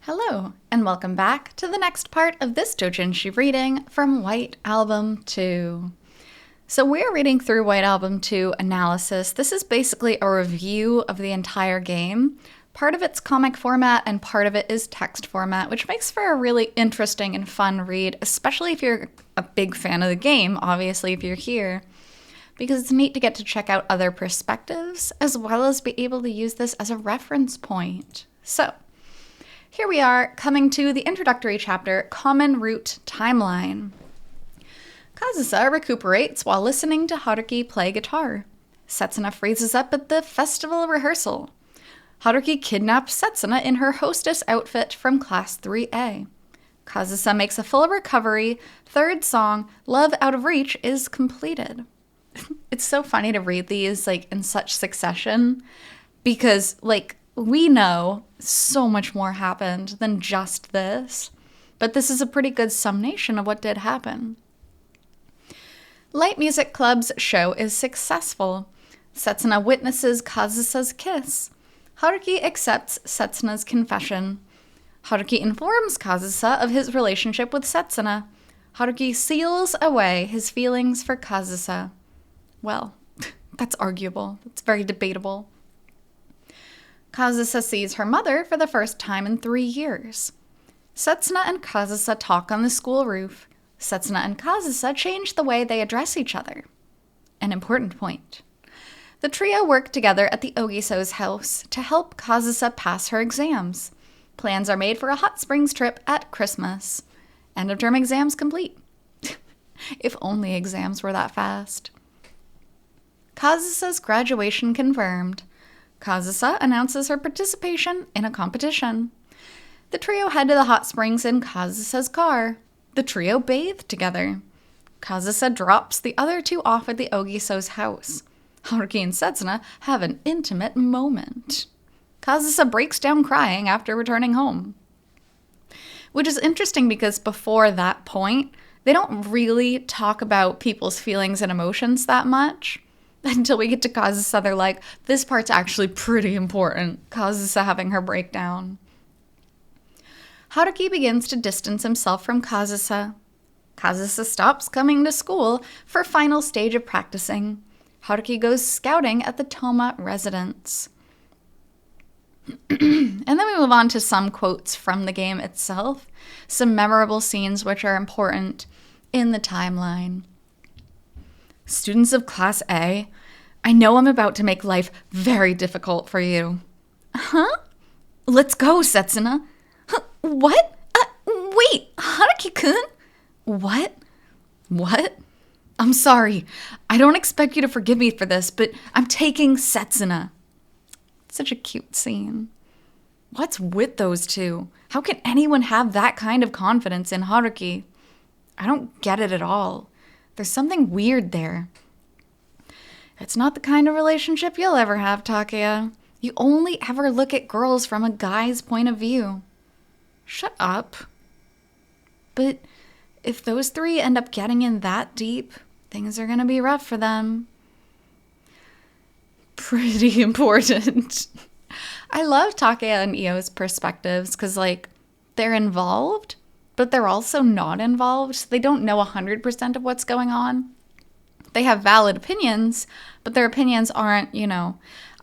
Hello, and welcome back to the next part of this Doujinshi reading from White Album 2. So we're reading through White Album 2 Analysis. This is basically a review of the entire game. Part of it's comic format and part of it is text format, which makes for a really interesting and fun read, especially if you're a big fan of the game, obviously if you're here, because it's neat to get to check out other perspectives, as well as be able to use this as a reference point. So, here we are, coming to the introductory chapter, Common Root Timeline. Kazusa recuperates while listening to Haruki play guitar. Setsuna freezes up at the festival rehearsal. Haruki kidnaps Setsuna in her hostess outfit from Class 3A. Kazusa makes a full recovery. Third song, Love Out of Reach, is completed. It's so funny to read these, in such succession, because, we know so much more happened than just this, but this is a pretty good summation of what did happen. Light Music Club's show is successful. Setsuna witnesses Kazusa's kiss. Haruki accepts Setsuna's confession. Haruki informs Kazusa of his relationship with Setsuna. Haruki seals away his feelings for Kazusa. Well, that's arguable. It's very debatable. Kazusa sees her mother for the first time in 3 years. Setsuna and Kazusa talk on the school roof. Setsuna and Kazusa change the way they address each other. An important point. The trio work together at the Ogiso's house to help Kazusa pass her exams. Plans are made for a hot springs trip at Christmas. End of term exams complete. If only exams were that fast. Kazusa's graduation confirmed. Kazusa announces her participation in a competition. The trio head to the hot springs in Kazusa's car. The trio bathe together. Kazusa drops the other two off at the Ogiso's house. Haruki and Setsuna have an intimate moment. Kazusa breaks down crying after returning home. Which is interesting because before that point, they don't really talk about people's feelings and emotions that much. Until we get to Kazusa, they're like, this part's actually pretty important. Kazusa having her breakdown. Haruki begins to distance himself from Kazusa. Kazusa stops coming to school for final stage of practicing. Haruki goes scouting at the Toma residence. And then we move on to some quotes from the game itself. Some memorable scenes which are important in the timeline. Students of Class A, I know I'm about to make life very difficult for you. Huh? Let's go, Setsuna. Huh? What? Wait, Haruki-kun? What? What? I'm sorry. I don't expect you to forgive me for this, but I'm taking Setsuna. Such a cute scene. What's with those two? How can anyone have that kind of confidence in Haruki? I don't get it at all. There's something weird there. It's not the kind of relationship you'll ever have, Takeya. You only ever look at girls from a guy's point of view. Shut up. But if those three end up getting in that deep, things are gonna be rough for them. Pretty important. I love Takeya and Io's perspectives because, they're involved, but they're also not involved. They don't know 100% of what's going on. They have valid opinions, but their opinions aren't,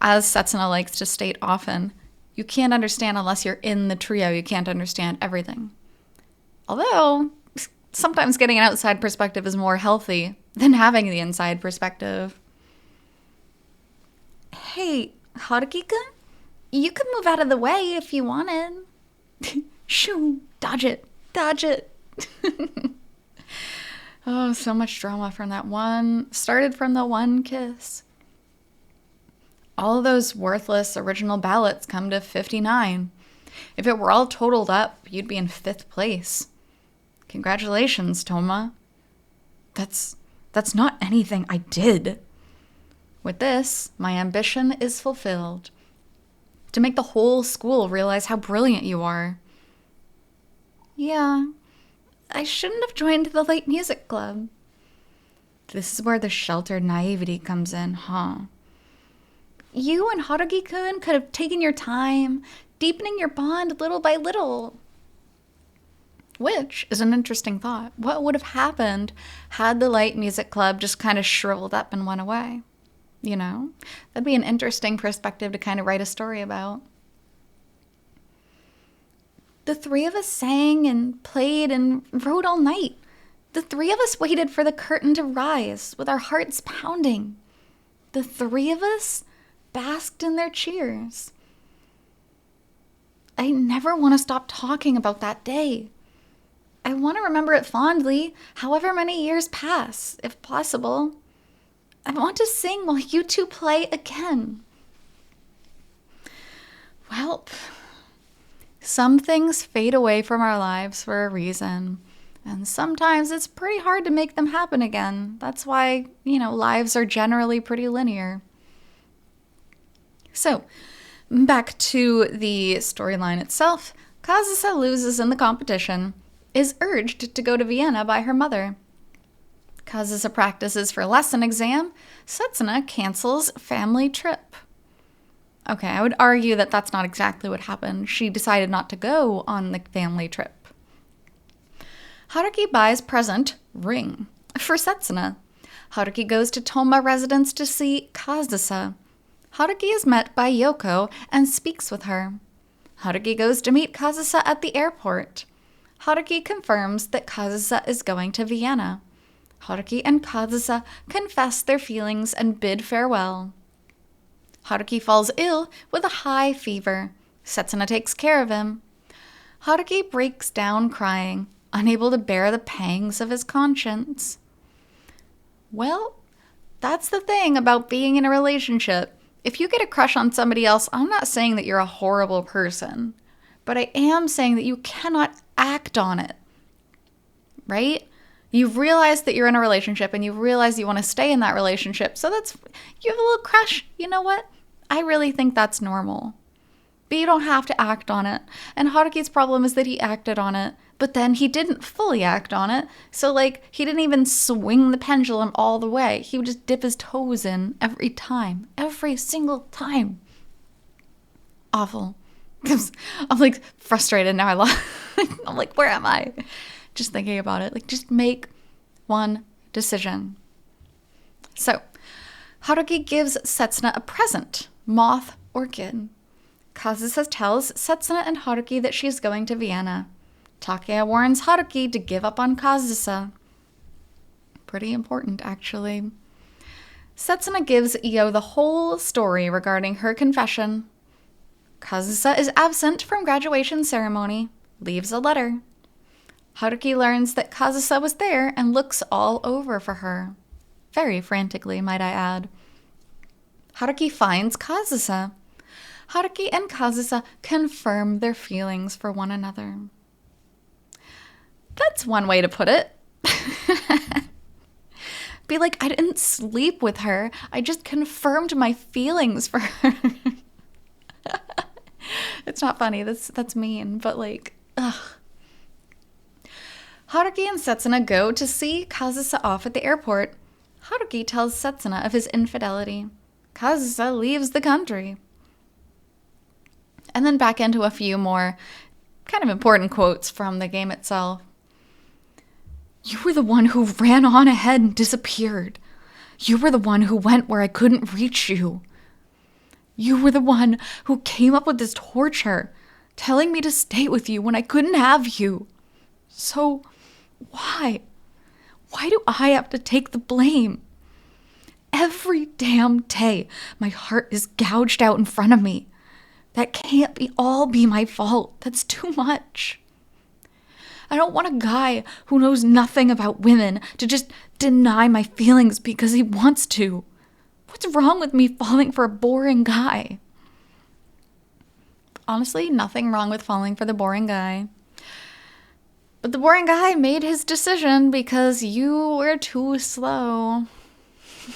as Setsuna likes to state often, you can't understand unless you're in the trio. You can't understand everything. Although, sometimes getting an outside perspective is more healthy than having the inside perspective. Hey, Haruki-kun, you could move out of the way if you wanted. Shoo, dodge it. Dodge it. Oh, so much drama from that one. Started from the one kiss. All those worthless original ballots come to 59. If it were all totaled up, you'd be in 5th place. Congratulations, Toma. That's not anything I did. With this, my ambition is fulfilled. To make the whole school realize how brilliant you are. Yeah, I shouldn't have joined the Light Music Club. This is where the sheltered naivety comes in, huh? You and Haruki-kun could have taken your time, deepening your bond little by little. Which is an interesting thought. What would have happened had the Light Music Club just kind of shriveled up and went away? You know? That'd be an interesting perspective to kind of write a story about. The three of us sang and played and wrote all night. The three of us waited for the curtain to rise with our hearts pounding. The three of us basked in their cheers. I never want to stop talking about that day. I want to remember it fondly, however many years pass, if possible. I want to sing while you two play again. Well, some things fade away from our lives for a reason, and sometimes it's pretty hard to make them happen again. That's why, lives are generally pretty linear. So, back to the storyline itself. Kazusa loses in the competition, is urged to go to Vienna by her mother. Kazusa practices for lesson exam. Setsuna cancels family trip. Okay, I would argue that that's not exactly what happened. She decided not to go on the family trip. Haruki buys present, ring, for Setsuna. Haruki goes to Toma residence to see Kazusa. Haruki is met by Yoko and speaks with her. Haruki goes to meet Kazusa at the airport. Haruki confirms that Kazusa is going to Vienna. Haruki and Kazusa confess their feelings and bid farewell. Haruki falls ill with a high fever. Setsuna takes care of him. Haruki breaks down crying, unable to bear the pangs of his conscience. Well, that's the thing about being in a relationship. If you get a crush on somebody else, I'm not saying that you're a horrible person, but I am saying that you cannot act on it, right? You've realized that you're in a relationship and you've realized you want to stay in that relationship. So you have a little crush. You know what? I really think that's normal. But you don't have to act on it. And Haruki's problem is that he acted on it, but then he didn't fully act on it. So he didn't even swing the pendulum all the way. He would just dip his toes in every time. Every single time. Awful. I'm frustrated now. I'm where am I? Just thinking about it. Just make one decision. So, Haruki gives Setsuna a present, moth orchid. Kazusa tells Setsuna and Haruki that she's going to Vienna. Takeya warns Haruki to give up on Kazusa. Pretty important, actually. Setsuna gives Io the whole story regarding her confession. Kazusa is absent from graduation ceremony, leaves a letter. Haruki learns that Kazusa was there and looks all over for her. Very frantically, might I add. Haruki finds Kazusa. Haruki and Kazusa confirm their feelings for one another. That's one way to put it. Be I didn't sleep with her. I just confirmed my feelings for her. It's not funny. That's mean, but ugh. Haruki and Setsuna go to see Kazusa off at the airport. Haruki tells Setsuna of his infidelity. Kazusa leaves the country. And then back into a few more kind of important quotes from the game itself. You were the one who ran on ahead and disappeared. You were the one who went where I couldn't reach you. You were the one who came up with this torture, telling me to stay with you when I couldn't have you. So, why? Why do I have to take the blame? Every damn day, my heart is gouged out in front of me. That can't all be my fault. That's too much. I don't want a guy who knows nothing about women to just deny my feelings because he wants to. What's wrong with me falling for a boring guy? Honestly, nothing wrong with falling for the boring guy. But the boring guy made his decision because you were too slow.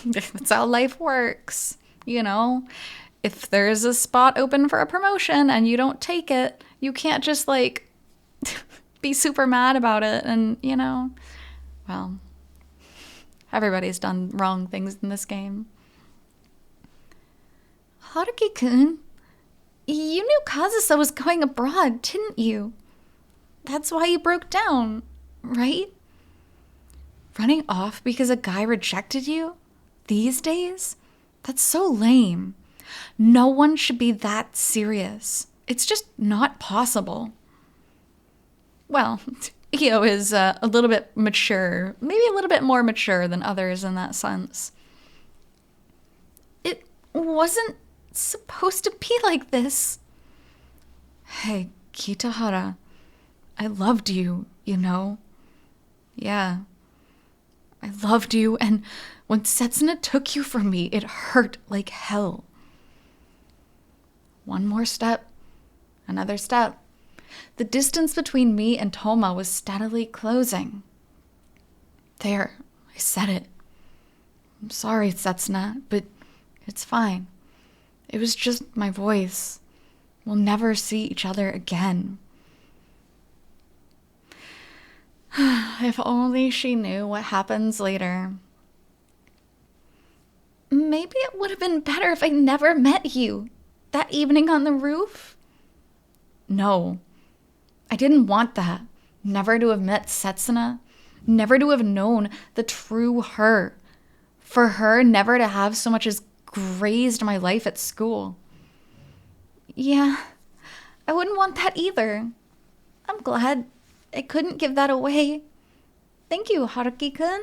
That's how life works. If there's a spot open for a promotion and you don't take it, you can't just be super mad about it. And, well, everybody's done wrong things in this game. Haruki-kun, You knew Kazusa was going abroad, didn't you? That's why you broke down, right? Running off because a guy rejected you? These days? That's so lame. No one should be that serious. It's just not possible. Well, Io is a little bit mature, maybe a little bit more mature than others in that sense. It wasn't supposed to be like this. Hey, Kitahara, I loved you, you know? Yeah, I loved you, and when Setsuna took you from me, it hurt like hell. One more step, another step. The distance between me and Toma was steadily closing. There, I said it. I'm sorry, Setsuna, but it's fine. It was just my voice. We'll never see each other again. If only she knew what happens later. Maybe it would have been better if I never met you. That evening on the roof? No. I didn't want that. Never to have met Setsuna. Never to have known the true her. For her never to have so much as grazed my life at school. Yeah, I wouldn't want that either. I'm glad I couldn't give that away. Thank you, Haruki-kun.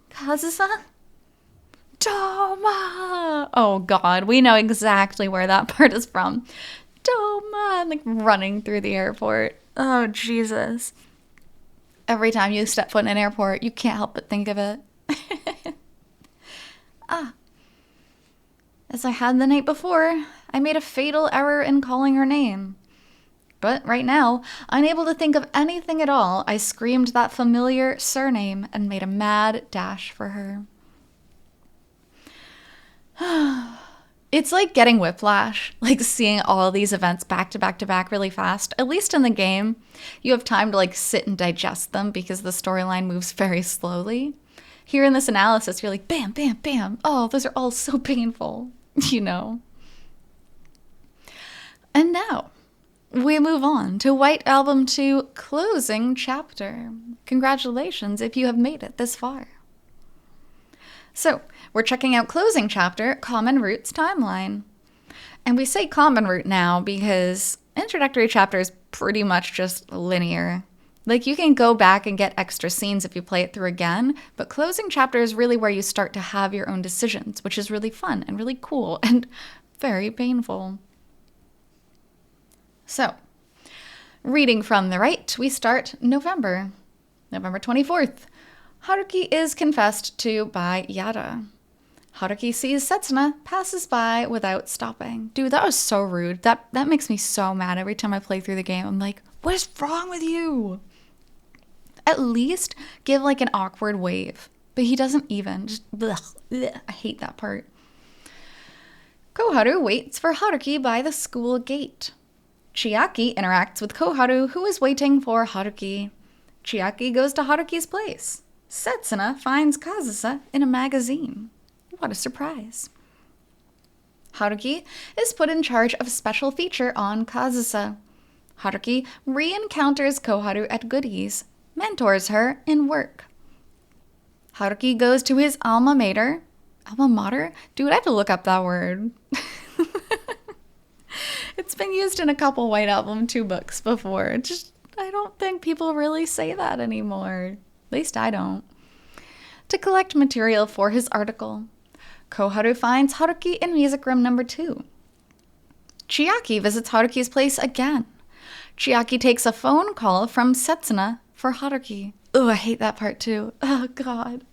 Kazusa? Toma! Oh god, we know exactly where that part is from. Toma! Like running through the airport. Oh, Jesus. Every time you step foot in an airport, you can't help but think of it. As I had the night before, I made a fatal error in calling her name. But right now, unable to think of anything at all, I screamed that familiar surname and made a mad dash for her. It's like getting whiplash, like seeing all these events back to back to back really fast. At least in the game, you have time to like sit and digest them because the storyline moves very slowly. Here in this analysis, you're like, bam, bam, bam. Oh, those are all so painful, you know. And now, we move on to White Album 2 Closing Chapter. Congratulations if you have made it this far. So, we're checking out Closing Chapter, Common Root's Timeline. And we say Common Root now because Introductory Chapter is pretty much just linear. Like, you can go back and get extra scenes if you play it through again, but Closing Chapter is really where you start to have your own decisions, which is really fun and really cool and very painful. So, reading from the right, we start November 24th. Haruki is confessed to by Yada. Haruki sees Setsuna, passes by without stopping. Dude, that was so rude. That makes me so mad every time I play through the game. I'm like, what is wrong with you? At least give like an awkward wave. But he doesn't even. Just, ugh, I hate that part. Koharu waits for Haruki by the school gate. Chiaki interacts with Koharu, who is waiting for Haruki. Chiaki goes to Haruki's place. Setsuna finds Kazusa in a magazine. What a surprise. Haruki is put in charge of a special feature on Kazusa. Haruki re-encounters Koharu at Goodies, mentors her in work. Haruki goes to his alma mater. Alma mater? Dude, I have to look up that word. It's been used in a couple White Album 2 books before. I don't think people really say that anymore. At least I don't. To collect material for his article. Koharu finds Haruki in music room number 2. Chiaki visits Haruki's place again. Chiaki takes a phone call from Setsuna for Haruki. Oh, I hate that part too. Oh, God.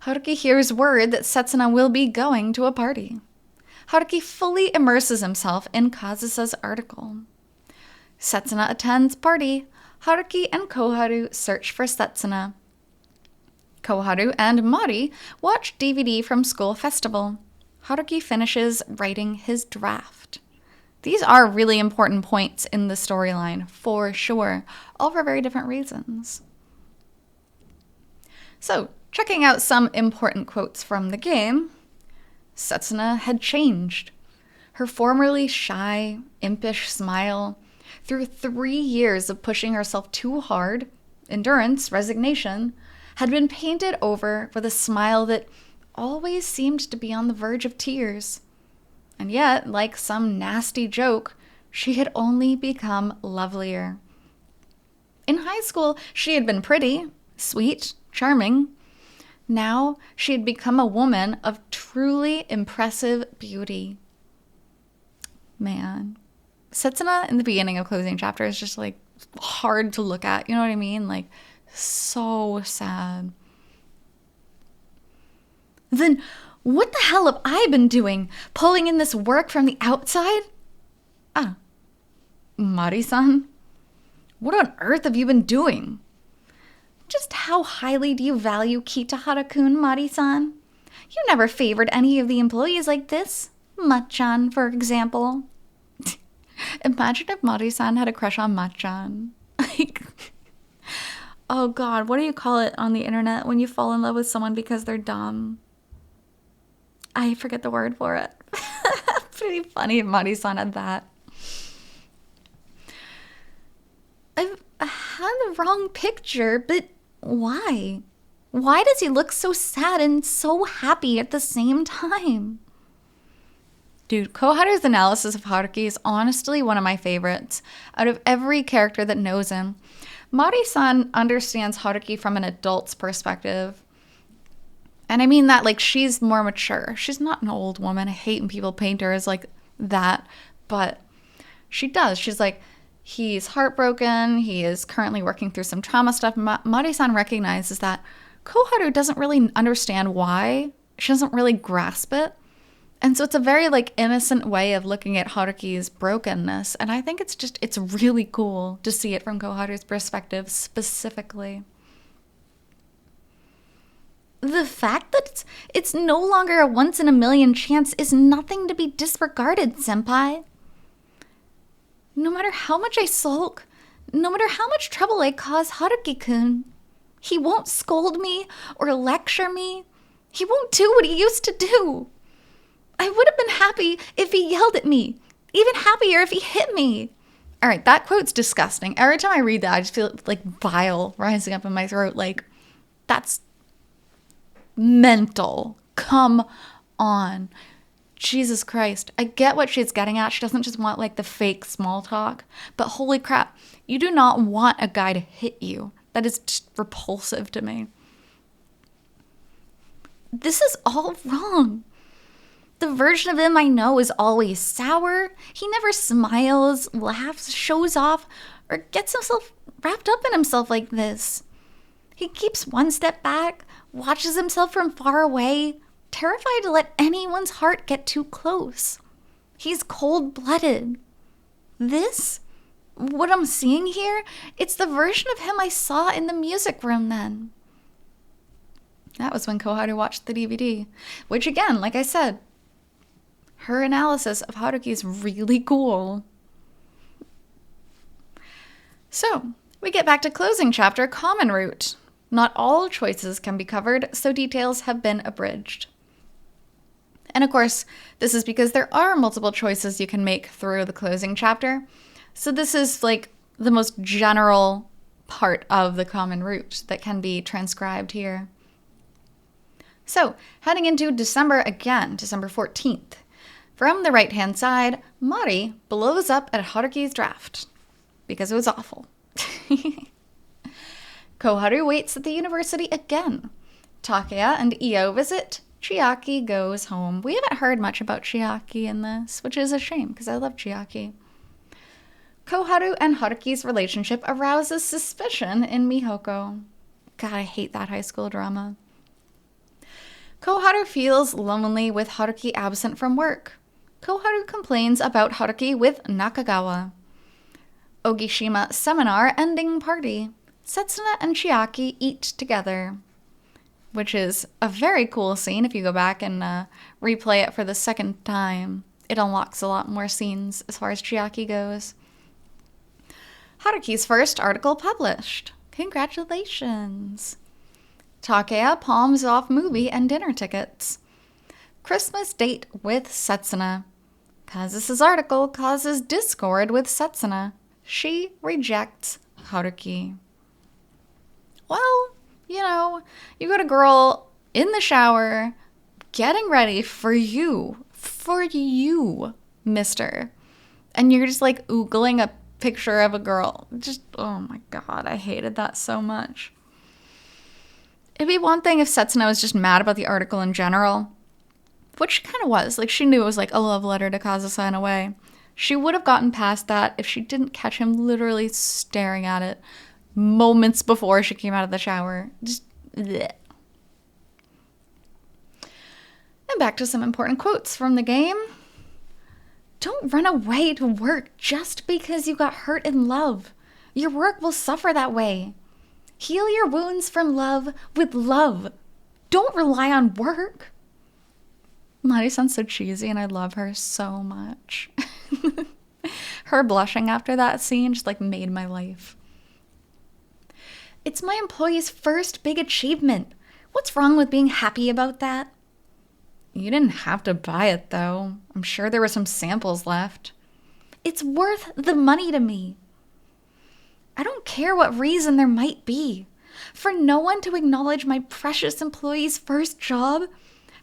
Haruki hears word that Setsuna will be going to a party. Haruki fully immerses himself in Kazusa's article. Setsuna attends party. Haruki and Koharu search for Setsuna. Koharu and Mari watch DVD from school festival. Haruki finishes writing his draft. These are really important points in the storyline, for sure, all for very different reasons. So, checking out some important quotes from the game. Setsuna had changed. Her formerly shy, impish smile, through 3 years of pushing herself too hard, endurance, resignation, had been painted over with a smile that always seemed to be on the verge of tears. And yet, like some nasty joke, she had only become lovelier. In high school, she had been pretty, sweet, charming. Now, she had become a woman of truly impressive beauty. Man. Setsuna in the beginning of Closing Chapter is just like hard to look at. You know what I mean? Like, so sad. Then what the hell have I been doing? Pulling in this work from the outside? Mari-san? What on earth have you been doing? Just how highly do you value Kitahara-kun, Mari-san? You never favored any of the employees like this. Machan, for example. Imagine if Mari-san had a crush on Machan. Like, oh God, what do you call it on the internet when you fall in love with someone because they're dumb? I forget the word for it. Pretty funny if Mari-san had that. I had the wrong picture, but why? Why does he look so sad and so happy at the same time? Dude, Koharu's analysis of Haruki is honestly one of my favorites out of every character that knows him. Mari-san understands Haruki from an adult's perspective. And I mean that like she's more mature. She's not an old woman. I hate when people paint her as like that, but she does. She's like, he's heartbroken. He is currently working through some trauma stuff. Mari-san recognizes that Koharu doesn't really understand why. She doesn't really grasp it. And so it's a very like innocent way of looking at Haruki's brokenness. And I think it's really cool to see it from Koharu's perspective specifically. The fact that it's no longer a once in a million chance is nothing to be disregarded, senpai. No matter how much I sulk, no matter how much trouble I cause Haruki-kun, he won't scold me or lecture me. He won't do what he used to do. I would have been happy if he yelled at me, even happier if he hit me. All right, that quote's disgusting. Every time I read that, I just feel like bile rising up in my throat. Like, that's mental. Come on. Jesus Christ. I get what she's getting at. She doesn't just want like the fake small talk. But holy crap, you do not want a guy to hit you. That is just repulsive to me. This is all wrong. The version of him I know is always sour. He never smiles, laughs, shows off, or gets himself wrapped up in himself like this. He keeps one step back, watches himself from far away, terrified to let anyone's heart get too close. He's cold-blooded. This, what I'm seeing here, it's the version of him I saw in the music room then. That was when Koharu watched the DVD, which again, like I said, her analysis of Haruki is really cool. So, we get back to Closing Chapter, Common Route. Not all choices can be covered, so details have been abridged. And of course, this is because there are multiple choices you can make through the Closing Chapter. So this is like the most general part of the Common Route that can be transcribed here. So, heading into December again, December 14th. From the right-hand side, Mari blows up at Haruki's draft because it was awful. Koharu waits at the university again. Takeya and Io visit. Chiaki goes home. We haven't heard much about Chiaki in this, which is a shame because I love Chiaki. Koharu and Haruki's relationship arouses suspicion in Mihoko. God, I hate that high school drama. Koharu feels lonely with Haruki absent from work. Koharu complains about Haruki with Nakagawa. Ogishima seminar ending party. Setsuna and Chiaki eat together, which is a very cool scene. If you go back and replay it for the second time, it unlocks a lot more scenes as far as Chiaki goes. Haruki's first article published. Congratulations. Takeya palms off movie and dinner tickets. Christmas date with Setsuna. Kazusa's article causes discord with Setsuna. She rejects Haruki. Well, you got a girl in the shower getting ready for you, mister. And you're just like oogling a picture of a girl. Just, oh my God, I hated that so much. It'd be one thing if Setsuna was just mad about the article in general, which she kind of was. Like, she knew it was like a love letter to Kazusa in a way. She would have gotten past that if she didn't catch him literally staring at it moments before she came out of the shower. Just, bleh. And back to some important quotes from the game. Don't run away to work just because you got hurt in love. Your work will suffer that way. Heal your wounds from love with love. Don't rely on work. Mari sounds so cheesy and I love her so much. Her blushing after that scene just like made my life. It's my employee's first big achievement. What's wrong with being happy about that? You didn't have to buy it though. I'm sure there were some samples left. It's worth the money to me. I don't care what reason there might be. For no one to acknowledge my precious employee's first job?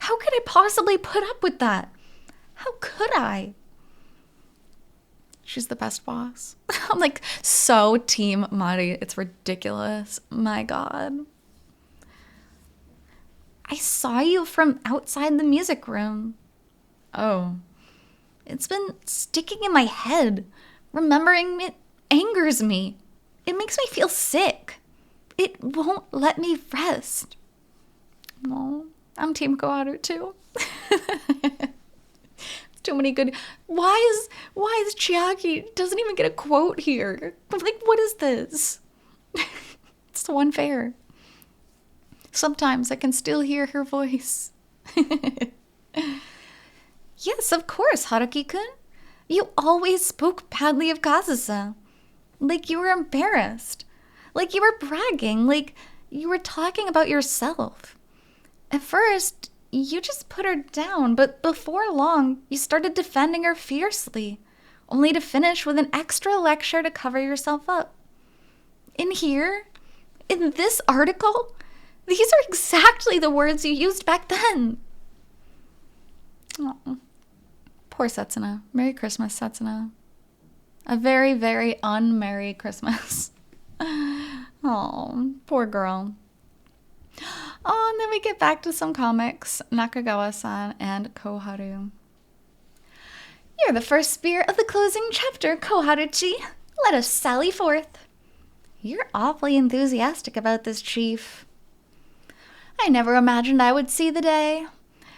How could I possibly put up with that? How could I? She's the best boss. I'm like so team Mari. It's ridiculous. My God. I saw you from outside the music room. Oh. It's been sticking in my head. Remembering it angers me. It makes me feel sick. It won't let me rest. Oh, I'm Team Koharu too. Too many good. Why is Chiaki doesn't even get a quote here? I'm like, what is this? It's so unfair. Sometimes I can still hear her voice. Yes, of course, Haruki-kun. You always spoke badly of Kazusa. Like you were embarrassed. Like you were bragging. Like you were talking about yourself. At first, you just put her down, but before long, you started defending her fiercely, only to finish with an extra lecture to cover yourself up. In here, in this article, these are exactly the words you used back then. Oh, poor Setsuna. Merry Christmas, Setsuna. A very, very un-merry Christmas. Oh, poor girl. Oh, and then we get back to some comics. Nakagawa-san and Koharu. You're the first spear of the closing chapter, Koharu-chi. Let us sally forth. You're awfully enthusiastic about this, Chief. I never imagined I would see the day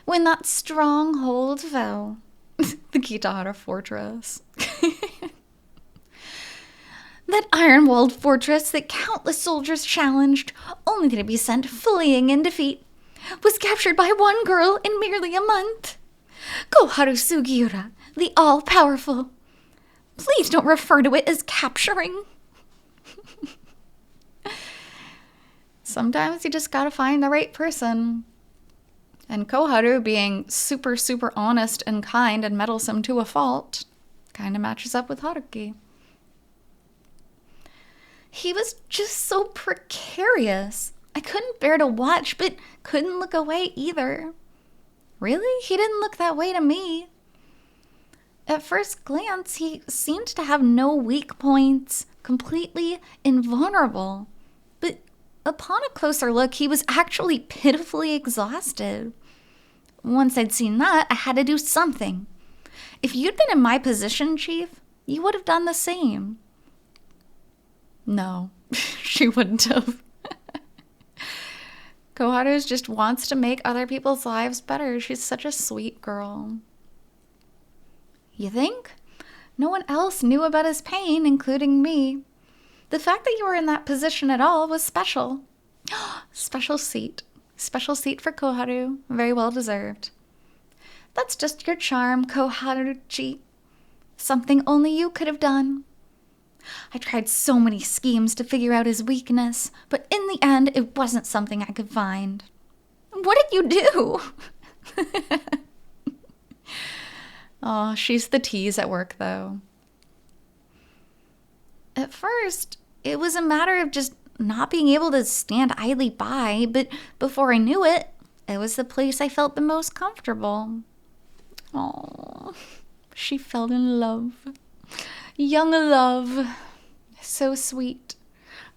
when that stronghold fell. The Kitahara Fortress. That iron-walled fortress that countless soldiers challenged, only to be sent fleeing in defeat, was captured by one girl in merely a month. Koharu Sugiura, the all-powerful. Please don't refer to it as capturing. Sometimes you just gotta find the right person. And Koharu, being super, super honest and kind and meddlesome to a fault, kind of matches up with Haruki. He was just so precarious. I couldn't bear to watch, but couldn't look away either. Really? He didn't look that way to me. At first glance, he seemed to have no weak points, completely invulnerable. But upon a closer look, he was actually pitifully exhausted. Once I'd seen that, I had to do something. If you'd been in my position, Chief, you would have done the same. No, she wouldn't have. Koharu just wants to make other people's lives better. She's such a sweet girl. You think? No one else knew about his pain, including me. The fact that you were in that position at all was special. Special seat. Special seat for Koharu. Very well deserved. That's just your charm, Koharu-chi. Something only you could have done. I tried so many schemes to figure out his weakness, but in the end, it wasn't something I could find. What did you do? Oh, she's the tease at work, though. At first, it was a matter of just not being able to stand idly by, but before I knew it, it was the place I felt the most comfortable. Oh, she fell in love. Young love. So sweet.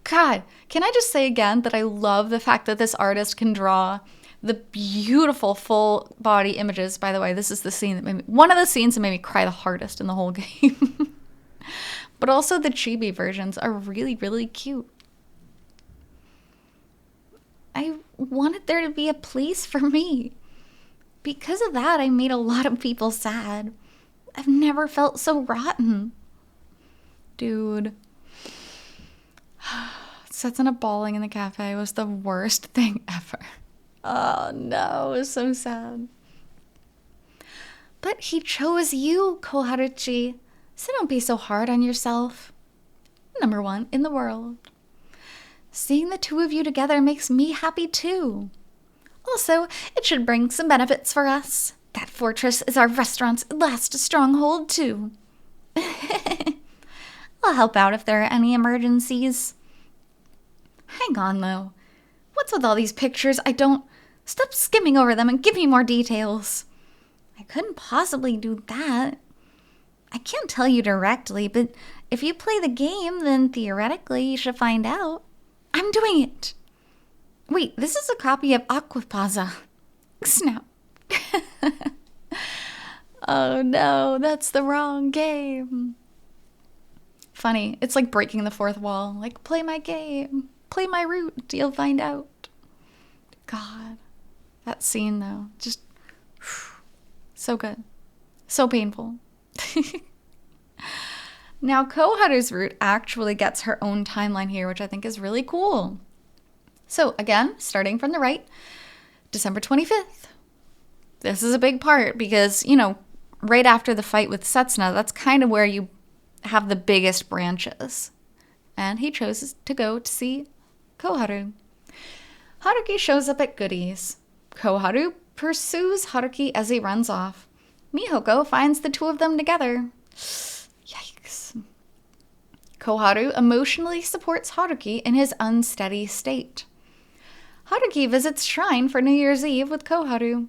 God, can I just say again that I love the fact that this artist can draw the beautiful full body images. By the way, this is the scene that one of the scenes that made me cry the hardest in the whole game. But also the chibi versions are really, really cute. I wanted there to be a place for me. Because of that, I made a lot of people sad. I've never felt so rotten. Dude. Setsuna bawling in the cafe was the worst thing ever. Oh no, it was so sad. But he chose you, Koharu, so don't be so hard on yourself. Number 1 in the world. Seeing the two of you together makes me happy too. Also, it should bring some benefits for us. That fortress is our restaurant's last stronghold too. I'll help out if there are any emergencies. Hang on though. What's with all these pictures? Stop skimming over them and give me more details. I couldn't possibly do that. I can't tell you directly, but if you play the game, then theoretically you should find out. I'm doing it. Wait, this is a copy of Aquapaza. Snap. Oh no, that's the wrong game. Funny, it's like breaking the fourth wall. Like, play my game. Play my route. You'll find out. God. That scene, though. Just so good. So painful. Now, Koharu's route actually gets her own timeline here, which I think is really cool. So, again, starting from the right, December 25th. This is a big part because, right after the fight with Setsuna, that's kind of where you have the biggest branches. And he chose to go to see Koharu. Haruki shows up at Goodies. Koharu pursues Haruki as he runs off. Mihoko finds the two of them together. Yikes. Koharu emotionally supports Haruki in his unsteady state. Haruki visits shrine for New Year's Eve with Koharu.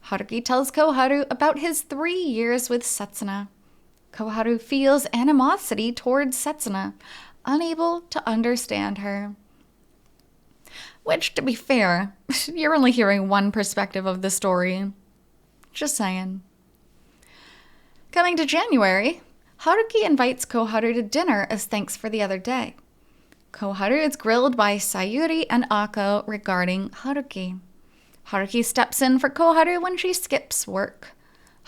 Haruki tells Koharu about his 3 years with Setsuna. Koharu feels animosity towards Setsuna, unable to understand her. Which, to be fair, you're only hearing one perspective of the story. Just saying. Coming to January, Haruki invites Koharu to dinner as thanks for the other day. Koharu is grilled by Sayuri and Ako regarding Haruki. Haruki steps in for Koharu when she skips work.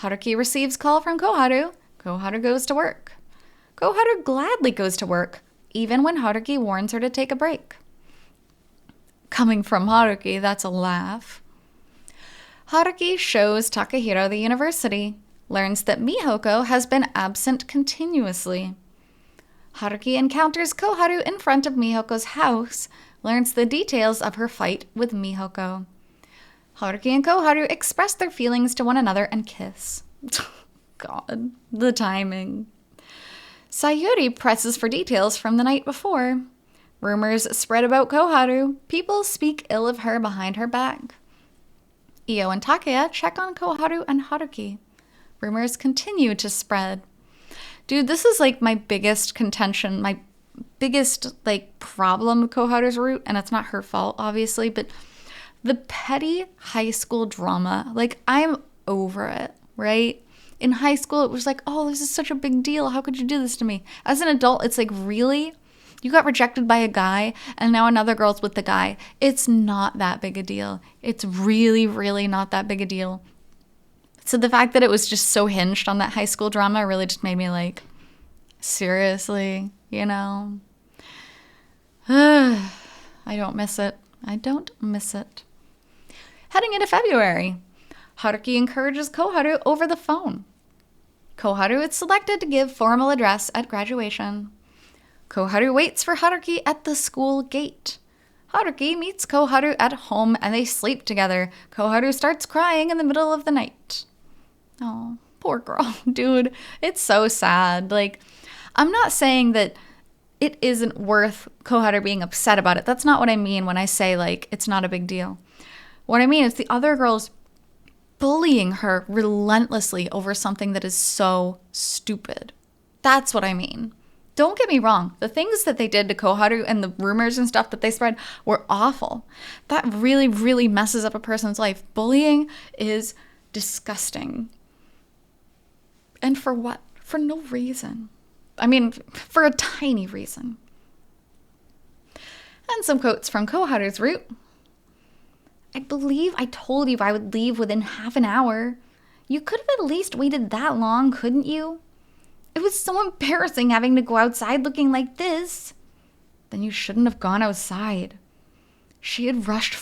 Haruki receives call from Koharu. Koharu goes to work. Koharu gladly goes to work, even when Haruki warns her to take a break. Coming from Haruki, that's a laugh. Haruki shows Takahiro the university, learns that Mihoko has been absent continuously. Haruki encounters Koharu in front of Mihoko's house, learns the details of her fight with Mihoko. Haruki and Koharu express their feelings to one another and kiss. God, the timing. Sayuri presses for details from the night before. Rumors spread about Koharu. People speak ill of her behind her back. Io and Takaya check on Koharu and Haruki. Rumors continue to spread. Dude, this is like my biggest contention, my biggest problem with Koharu's route, and it's not her fault, obviously, but the petty high school drama, I'm over it, right? In high school, it was like, oh, this is such a big deal. How could you do this to me? As an adult, it's like, really? You got rejected by a guy, and now another girl's with the guy. It's not that big a deal. It's really, really not that big a deal. So the fact that it was just so hinged on that high school drama really just made me seriously, I don't miss it. I don't miss it. Heading into February, Haruki encourages Koharu over the phone. Koharu is selected to give formal address at graduation. Koharu waits for Haruki at the school gate. Haruki meets Koharu at home and they sleep together. Koharu starts crying in the middle of the night. Oh, Poor girl, dude. It's so sad. Like, I'm not saying that it isn't worth Koharu being upset about it. That's not what I mean when I say, like, it's not a big deal. What I mean is the other girls bullying her relentlessly over something that is so stupid. That's what I mean. Don't get me wrong. The things that they did to Koharu and the rumors and stuff that they spread were awful. That really, really messes up a person's life. Bullying is disgusting. And for what? For no reason. I mean, for a tiny reason. And some quotes from Koharu's route. I believe I told you I would leave within half an hour. You could have at least waited that long, couldn't you? It was so embarrassing having to go outside looking like this. Then you shouldn't have gone outside. She had rushed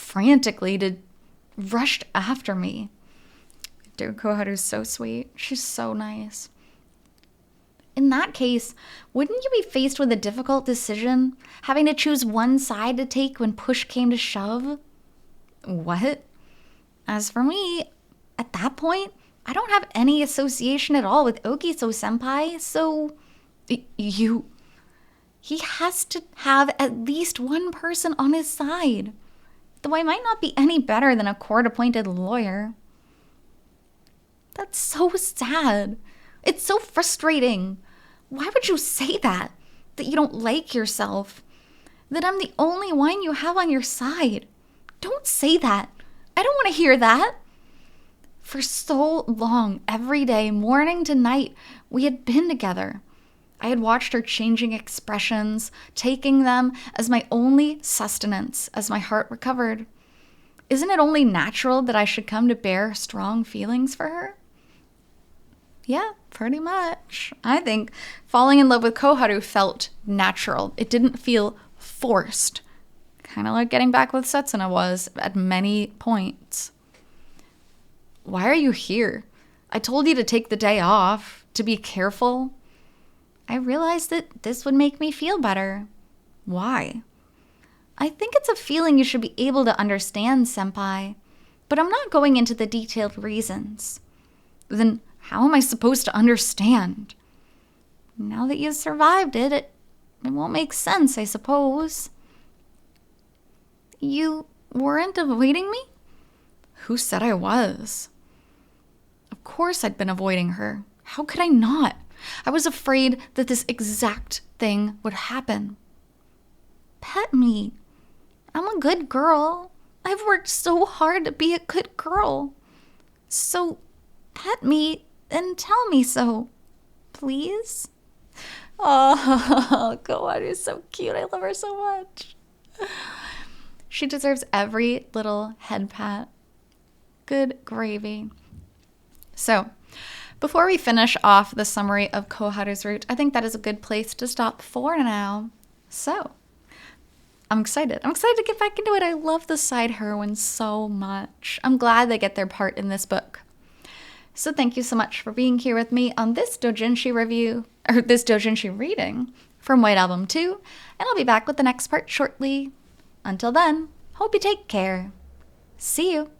after me. Dude, Koharu's so sweet. She's so nice. In that case, wouldn't you be faced with a difficult decision, having to choose one side to take when push came to shove? What? As for me, at that point, I don't have any association at all with Okiso-senpai, so he has to have at least one person on his side. Though I might not be any better than a court-appointed lawyer. That's so sad. It's so frustrating. Why would you say that? That you don't like yourself? That I'm the only one you have on your side? Don't say that. I don't want to hear that. For so long, every day, morning to night, we had been together. I had watched her changing expressions, taking them as my only sustenance as my heart recovered. Isn't it only natural that I should come to bear strong feelings for her? Yeah, pretty much. I think falling in love with Koharu felt natural. It didn't feel forced. Kind of like getting back with Setsuna was at many points. Why are you here? I told you to take the day off, to be careful. I realized that this would make me feel better. Why? I think it's a feeling you should be able to understand, senpai. But I'm not going into the detailed reasons. Then how am I supposed to understand? Now that you've survived it, it won't make sense, I suppose. You weren't avoiding me? Who said I was? Of course I'd been avoiding her. How could I not? I was afraid that this exact thing would happen. Pet me. I'm a good girl. I've worked so hard to be a good girl. So pet me and tell me so, please. Oh, Koharu is so cute. I love her so much. She deserves every little head pat. Good gravy. So, before we finish off the summary of Koharu's route, I think that is a good place to stop for now. So, I'm excited. I'm excited to get back into it. I love the side heroines so much. I'm glad they get their part in this book. So thank you so much for being here with me on this Doujinshi review, or this Doujinshi reading from White Album 2, and I'll be back with the next part shortly. Until then, hope you take care. See you.